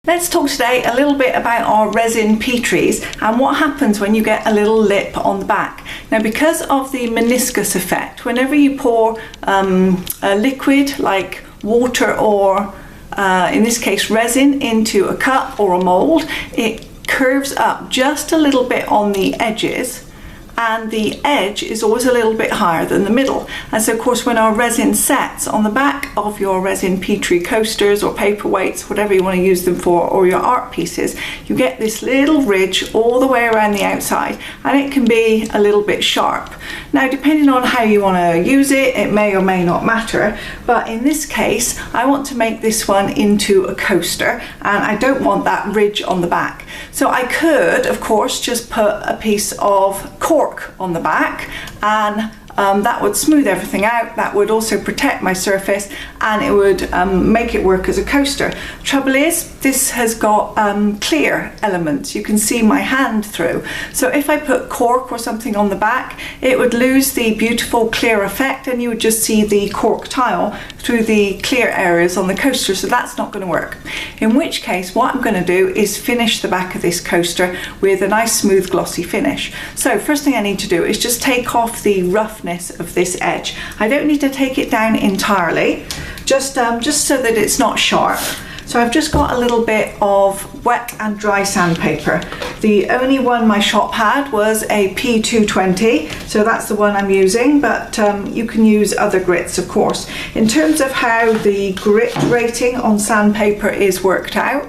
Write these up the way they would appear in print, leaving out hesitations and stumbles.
Let's talk today a little bit about our resin Petries and what happens when you get a little lip on the back. Now, because of the meniscus effect, whenever you pour a liquid like water or in this case resin into a cup or a mold, it curves up just a little bit on the edges, and the edge is always a little bit higher than the middle. And so of course when our resin sets on the back of your resin Petri coasters or paperweights, whatever you want to use them for, or your art pieces, you get this little ridge all the way around the outside, and it can be a little bit sharp. Now, depending on how you want to use it, it may or may not matter, but in this case I want to make this one into a coaster and I don't want that ridge on the back. So I could of course just put a piece of cork on the back, and that would smooth everything out. That would also protect my surface, and it would make it work as a coaster. Trouble is, this has got clear elements. You can see my hand through. So if I put cork or something on the back, it would lose the beautiful clear effect, and you would just see the cork tile through the clear areas on the coaster. So that's not going to work. In which case, what I'm going to do is finish the back of this coaster with a nice smooth glossy finish. So first thing I need to do is just take off the roughness of this edge. I don't need to take it down entirely, just so that it's not sharp. So I've just got a little bit of wet and dry sandpaper. The only one my shop had was a P220, so that's the one I'm using, but you can use other grits, of course. In terms of how the grit rating on sandpaper is worked out,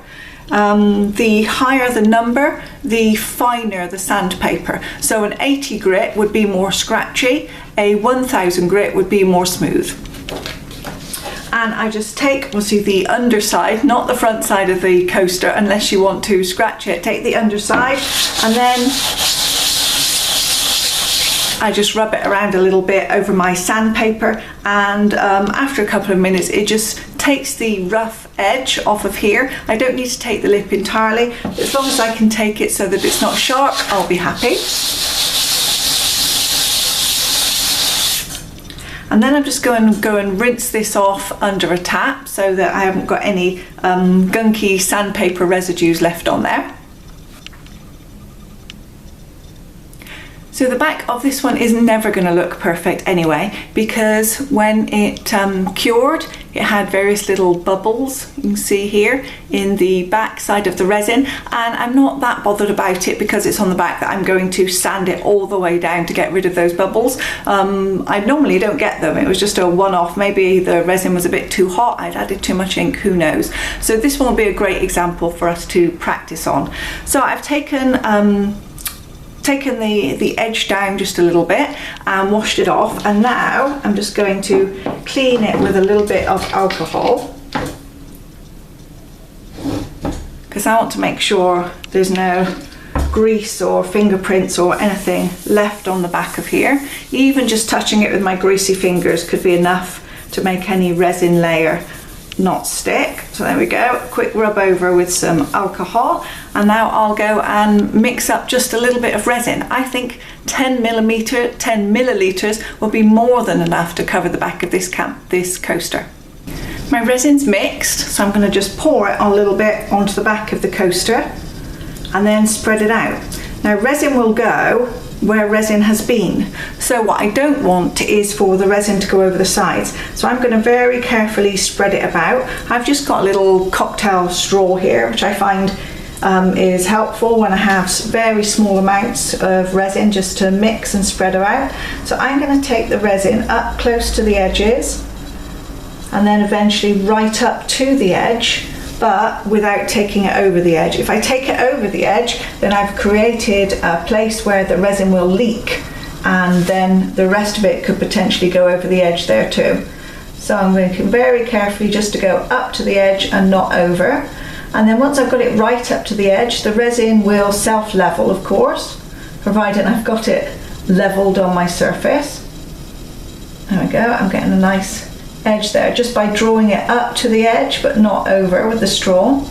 the higher the number, the finer the sandpaper. So an 80 grit would be more scratchy, a 1000 grit would be more smooth. And I just take, we'll see the underside, not the front side of the coaster unless you want to scratch it. Take the underside and then I just rub it around a little bit over my sandpaper, and after a couple of minutes it just takes the rough edge off of here. I don't need to take the lip entirely. As long as I can take it so that it's not sharp, I'll be happy. And then I'm just going to go and rinse this off under a tap so that I haven't got any gunky sandpaper residues left on there. So the back of this one is never going to look perfect anyway, because when it cured, it had various little bubbles, you can see here, in the back side of the resin, and I'm not that bothered about it because it's on the back that I'm going to sand it all the way down to get rid of those bubbles. I normally don't get them. It was just a one-off. Maybe the resin was a bit too hot, I'd added too much ink, who knows. So this one will be a great example for us to practice on. So I've taken the edge down just a little bit and washed it off, and now I'm just going to clean it with a little bit of alcohol, because I want to make sure there's no grease or fingerprints or anything left on the back of here. Even just touching it with my greasy fingers could be enough to make any resin layer not stick. So there we go, a quick rub over with some alcohol, and now I'll go and mix up just a little bit of resin. I think 10 milliliters will be more than enough to cover the back of this coaster. My resin's mixed, so I'm going to just pour it a little bit onto the back of the coaster and then spread it out. Now, resin will go where resin has been. So what I don't want is for the resin to go over the sides. So I'm going to very carefully spread it about. I've just got a little cocktail straw here, which I find is helpful when I have very small amounts of resin, just to mix and spread around. So I'm going to take the resin up close to the edges and then eventually right up to the edge, but without taking it over the edge. If I take it over the edge, then I've created a place where the resin will leak, and then the rest of it could potentially go over the edge there too. So I'm going to very carefully just to go up to the edge and not over. And then once I've got it right up to the edge, the resin will self-level, of course, provided I've got it leveled on my surface. There we go, I'm getting a nice edge there just by drawing it up to the edge but not over with the straw.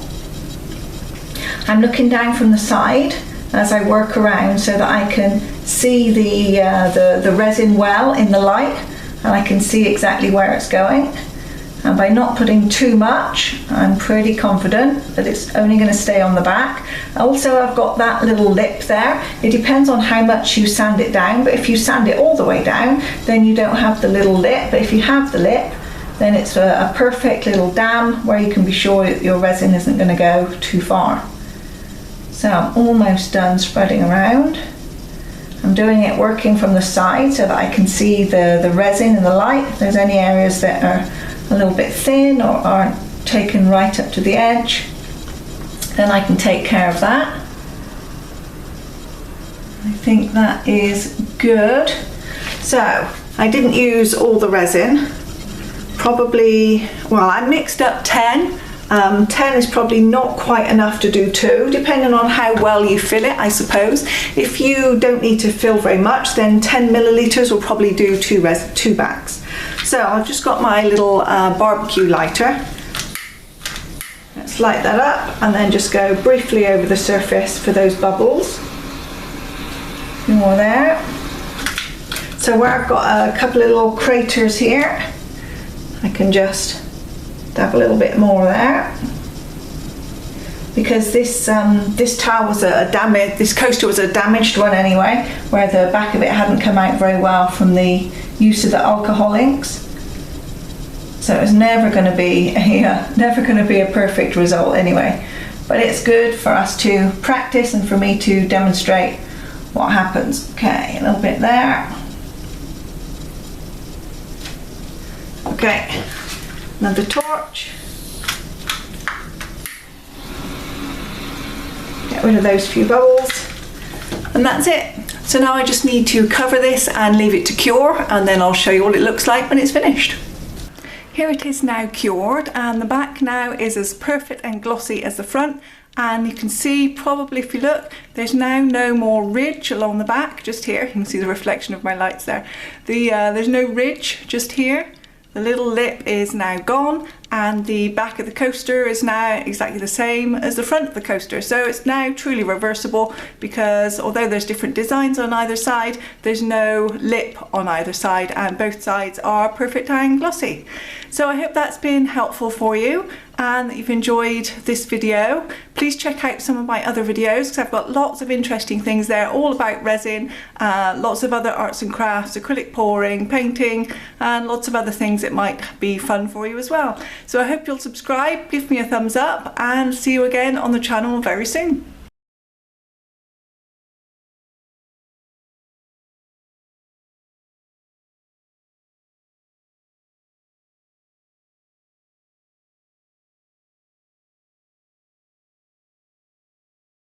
I'm looking down from the side as I work around so that I can see the resin well in the light, and I can see exactly where it's going. And by not putting too much, I'm pretty confident that it's only going to stay on the back. Also, I've got that little lip there. It depends on how much you sand it down, but if you sand it all the way down, then you don't have the little lip. But if you have the lip, then it's a perfect little dam where you can be sure that your resin isn't going to go too far. So I'm almost done spreading around. I'm doing it working from the side so that I can see the resin in the light. If there's any areas that are a little bit thin or aren't taken right up to the edge, then I can take care of that. I think that is good. So I didn't use all the resin. Probably, well, I mixed up 10. 10 is probably not quite enough to do 2, depending on how well you fill it, I suppose. If you don't need to fill very much, then 10 millilitres will probably do 2 bags. So I've just got my little barbecue lighter. Let's light that up and then just go briefly over the surface for those bubbles. A few more there. So where I've got a couple of little craters here, I can just dab a little bit more there, because this towel was this coaster was a damaged one anyway, where the back of it hadn't come out very well from the use of the alcohol inks. So it's never going to be a perfect result anyway. But it's good for us to practice and for me to demonstrate what happens. Okay, a little bit there. Okay, another torch. Get rid of those few bubbles. And that's it. So now I just need to cover this and leave it to cure, and then I'll show you what it looks like when it's finished. Here it is now cured, and the back now is as perfect and glossy as the front. And you can see, probably if you look, there's now no more ridge along the back, just here. You can see the reflection of my lights there. There's no ridge just here. The little lip is now gone, and the back of the coaster is now exactly the same as the front of the coaster. So it's now truly reversible, because although there's different designs on either side, there's no lip on either side, and both sides are perfect and glossy. So I hope that's been helpful for you and that you've enjoyed this video. Please check out some of my other videos, because I've got lots of interesting things there all about resin, lots of other arts and crafts, acrylic pouring, painting, and lots of other things that might be fun for you as well. So I hope you'll subscribe, give me a thumbs up, and see you again on the channel very soon.